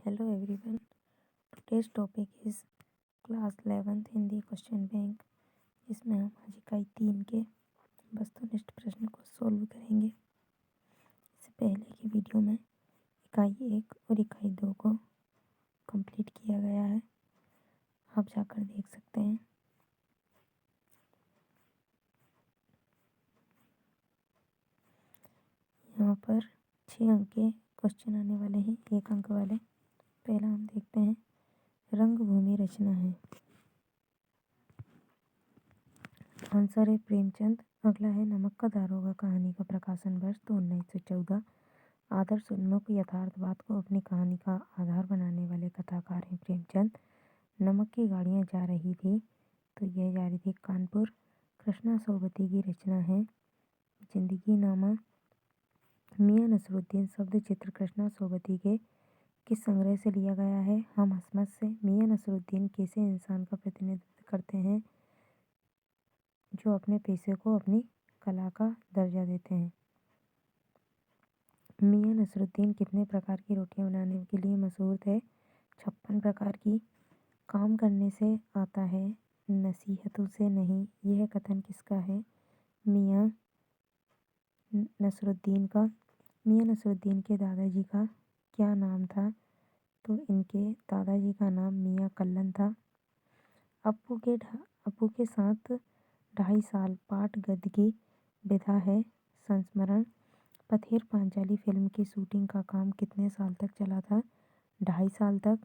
Hello everyone. Today's topic is class 11th Hindi question bank, जिसमें हम आज इकाई 3 के वस्तुनिष्ठ प्रश्न को सोल्व करेंगे। इससे पहले की वीडियो में इकाई 1 और इकाई 2 को कंप्लीट किया गया है, आप जाकर देख सकते हैं। यहाँ पर 6 अंक के क्वेश्चन आने वाले हैं, 1 अंक वाले। पहला हम देखते हैं, रंगभूमि रचना है। आंसर है प्रेमचंद। अगला है नमक का दारोगा कहानी का प्रकाशन वर्ष तो 1914। आदर्श उन्मुख यथार्थवाद को अपनी कहानी का आधार बनाने वाले कथाकार हैं प्रेमचंद। नमक की गाड़ियाँ जा रही थी तो यह जा रही थी कानपुर। कृष्णा सोबती की रचना है जिंदगी नामा। मियां नसरुद्दीन शब्द चित्र कृष्णा सोबती के किस संग्रह से लिया गया है? हम हसमत से। मियां नसरुद्दीन कैसे इंसान का प्रतिनिधित्व करते हैं जो अपने पेशे को अपनी कला का दर्जा देते हैं। मियां नसरुद्दीन कितने प्रकार की रोटियां बनाने के लिए मशहूर थे? 56 प्रकार की। काम करने से आता है, नसीहतों से नहीं। यह कथन किसका है? मियां नसरुद्दीन का। मियां नसरुद्दीन के दादाजी का क्या नाम था? तो इनके दादाजी का नाम मियां कल्लन था। अप्पू के साथ 2.5 साल पाठ गद्य की विधा है संस्मरण। पथेर पांचाली फिल्म की शूटिंग का काम कितने साल तक चला था? 2.5 साल तक।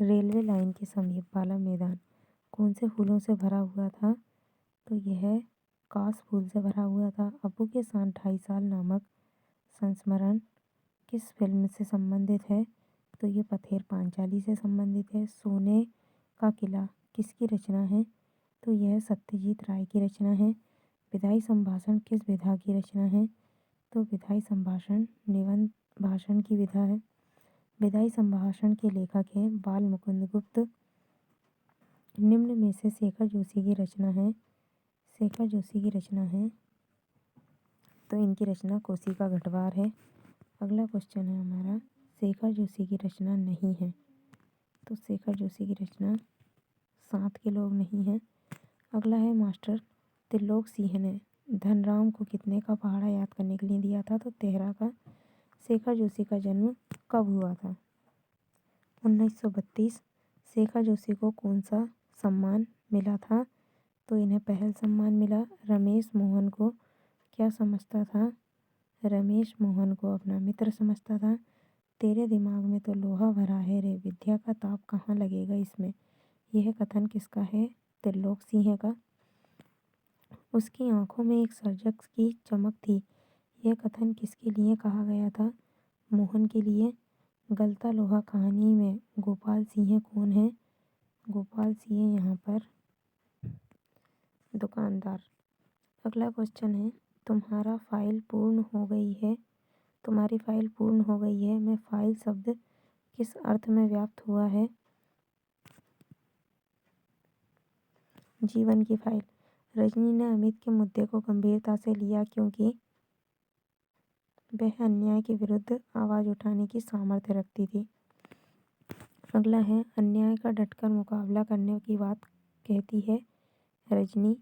रेलवे लाइन के समीप वाला मैदान कौन से फूलों से भरा हुआ था? तो यह कास फूल से भरा हुआ था। अप्पू के साथ 2.5 साल नामक संस्मरण किस फिल्म से संबंधित है? तो ये पथेर पांचाली से संबंधित है। सोने का किला किसकी रचना है? तो यह सत्यजीत राय की रचना है। विधायी संभाषण किस विधा की रचना है? तो विधायी संभाषण निबंध भाषण की विधा है। विधायी संभाषण के लेखक हैं बाल मुकुंद गुप्त। निम्न में से शेखर जोशी की रचना है। शेखर जोशी की रचना है तो इनकी रचना कोसी का घटवार है। अगला क्वेश्चन है हमारा, शेखर जोशी की रचना नहीं है। तो शेखर जोशी की रचना साथ के लोग नहीं है। अगला है मास्टर त्रिलोक सिंह ने धनराम को कितने का पहाड़ा याद करने के लिए दिया था? तो 13 का। शेखर जोशी का जन्म कब हुआ था? 1932। शेखर जोशी को कौन सा सम्मान मिला था? तो इन्हें पहल सम्मान मिला। रमेश मोहन को क्या समझता था? रमेश मोहन को अपना मित्र समझता था। तेरे दिमाग में तो लोहा भरा है रे, विद्या का ताप कहाँ लगेगा इसमें। यह कथन किसका है? त्रिलोक सिंह का। उसकी आंखों में एक सर्जक की चमक थी, यह कथन किसके लिए कहा गया था? मोहन के लिए। गलता लोहा कहानी में गोपाल सिंह कौन है? गोपाल सिंह यहाँ पर दुकानदार। अगला क्वेश्चन है, तुम्हारा फाइल पूर्ण हो गई है। तुम्हारी फाइल पूर्ण हो गई है में फाइल शब्द किस अर्थ में व्याप्त हुआ है? जीवन की फाइल। रजनी ने अमित के मुद्दे को गंभीरता से लिया क्योंकि वह अन्याय के विरुद्ध आवाज उठाने की सामर्थ्य रखती थी। अगला है, अन्याय का डटकर मुकाबला करने की बात कहती है रजनी।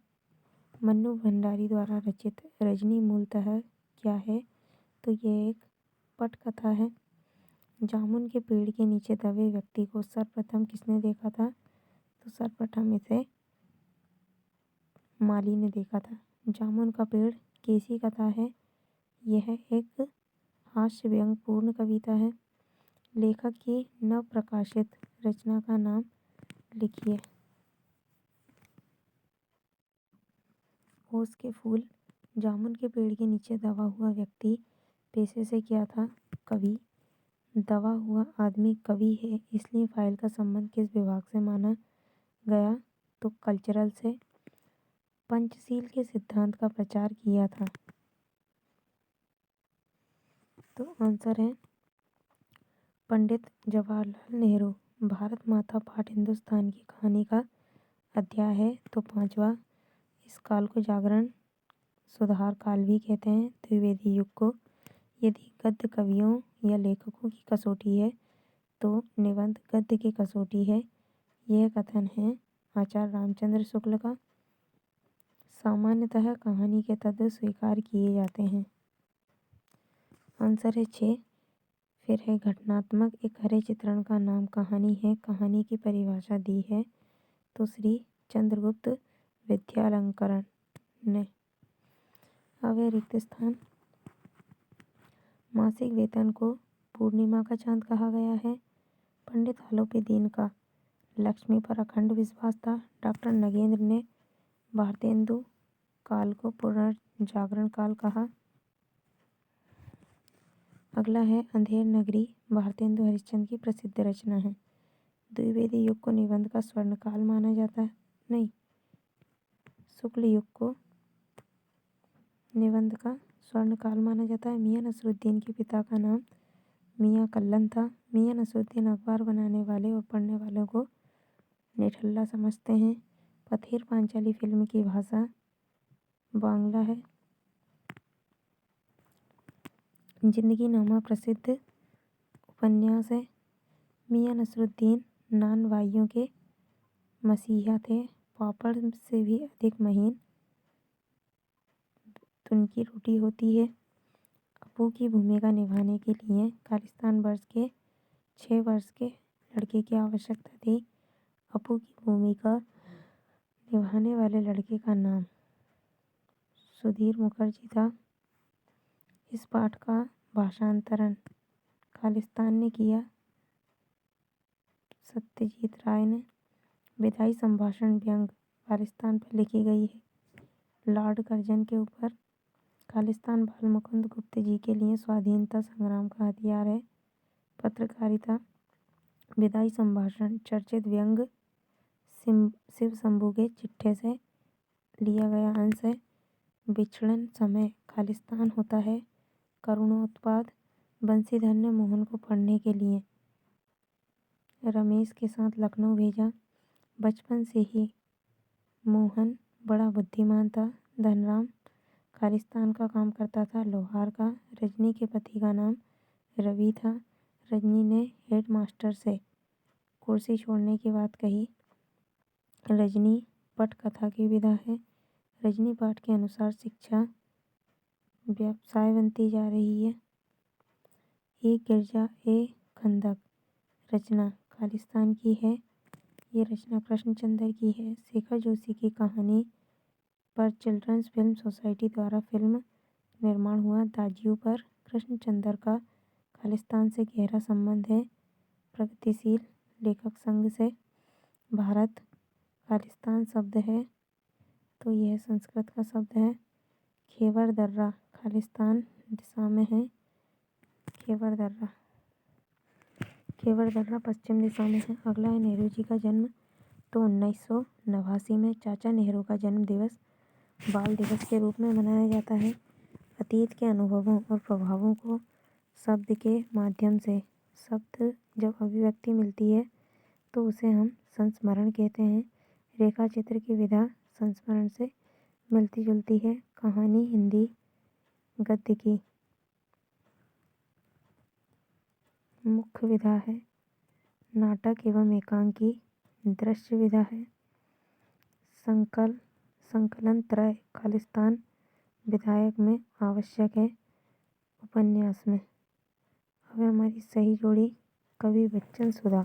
मन्नू भंडारी द्वारा रचित रजनी मूलतः क्या है? तो ये एक पटकथा है। जामुन के पेड़ के नीचे दबे व्यक्ति को सर्वप्रथम किसने देखा था? तो सर्वप्रथम इसे माली ने देखा था। जामुन का पेड़ कैसी कथा है? यह एक हास्य व्यंग्यपूर्ण कविता है। लेखक की नव प्रकाशित रचना का नाम लिखिए। ओस के फूल। जामुन के पेड़ के नीचे दबा हुआ व्यक्ति पेशे से क्या था? कवि। दबा हुआ आदमी कवि है, इसलिए फाइल का संबंध किस विभाग से माना गया? तो कल्चरल से। पंचशील के सिद्धांत का प्रचार किया था। तो आंसर है पंडित जवाहरलाल नेहरू। भारत माता पाठ हिंदुस्तान की कहानी का अध्याय है तो 5वां। इस काल को जागरण सुधार काल भी कहते हैं, द्विवेदी युग को। यदि गद्य कवियों या लेखकों की कसौटी है तो निबंध गद्य की कसौटी है। यह कथन है आचार्य रामचंद्र शुक्ल का। सामान्यतः कहानी के तत्व स्वीकार किए जाते हैं। आंसर है 6। फिर है घटनात्मक एक हरे चित्रण का नाम कहानी है। कहानी की परिभाषा दी है तो श्री चंद्रगुप्त विद्यालंकरण ने। अब है रिक्त स्थान। मासिक वेतन को पूर्णिमा का चांद कहा गया है। पंडित आलोपीदीन का लक्ष्मी पर अखंड विश्वास था। डॉक्टर नगेंद्र ने भारतेंदु काल को पुनर्जागरण काल कहा। अगला है अंधेर नगरी भारतेंदु हरिश्चंद्र की प्रसिद्ध रचना है। द्विवेदी युग को निबंध का स्वर्ण काल माना जाता है। नहीं, शुक्ल युग को निबंध का स्वर्ण काल माना जाता है। मियां नसरुद्दीन के पिता का नाम मियां कल्लन था। मियां नसरुद्दीन अखबार बनाने वाले और पढ़ने वालों को निठल्ला समझते हैं। पथेर पांचाली फिल्म की भाषा बांग्ला है। जिंदगी नामा प्रसिद्ध उपन्यास है। मियां नसरुद्दीन नान भाइयों के मसीहा थे। पापड़ से भी अधिक महीन उनकी रोटी होती है। अपू की भूमिका निभाने के लिए खालिस्तान वर्ष के 6 वर्ष के लड़के की आवश्यकता थी। अपू की भूमिका निभाने वाले लड़के का नाम सुधीर मुखर्जी था। इस पाठ का भाषांतरण खालिस्तान ने किया, सत्यजीत राय ने। विदाई संभाषण व्यंग खालिस्तान पर लिखी गई है। लॉर्ड कर्जन के ऊपर। खालिस्तान बाल मुकुंद गुप्त जी के लिए स्वाधीनता संग्राम का हथियार है। पत्रकारिता। विदाई संभाषण चर्चित व्यंग शिव शंभू के चिट्ठे से लिया गया अंश है। विचलन समय खालिस्तान होता है। करुणोत्पाद बंशीधर ने मोहन को पढ़ने के लिए रमेश के साथ लखनऊ भेजा। बचपन से ही मोहन बड़ा बुद्धिमान था। धनराम खालिस्तान का काम करता था, लोहार का। रजनी के पति का नाम रवि था। रजनी ने हेडमास्टर से कुर्सी छोड़ने की बात कही। रजनी पटकथा की विधा है। रजनी पाठ के अनुसार शिक्षा व्यवसाय बनती जा रही है। एक गिरजा ए खंदक रचना खालिस्तान की है। ये रचना कृष्णचंद्र की है। शेखर जोशी की कहानी पर चिल्ड्रंस फिल्म सोसाइटी द्वारा फिल्म निर्माण हुआ। दाजियों पर कृष्णचंद्र का खालिस्तान से गहरा संबंध है। प्रगतिशील लेखक संघ से। भारत खालिस्तान शब्द है तो यह संस्कृत का शब्द है। खेवर दर्रा खालिस्तान दिशा में है। खेवर दर्रा पश्चिम दिशा में है। अगला है नेहरू जी का जन्म। तो 1989 में चाचा नेहरू का जन्म दिवस बाल दिवस के रूप में मनाया जाता है। अतीत के अनुभवों और प्रभावों को शब्द के माध्यम से शब्द जब अभिव्यक्ति मिलती है तो उसे हम संस्मरण कहते हैं। रेखा चित्र की विधा संस्मरण से मिलती जुलती है। कहानी हिंदी गद्य की मुख्य विधा है। नाटक एवं एकांकी दृश्य विधा है। संकलन त्रय खालिस्तान विधायक में आवश्यक है। उपन्यास में। अब हमारी सही जोड़ी कवि बच्चन सुधा।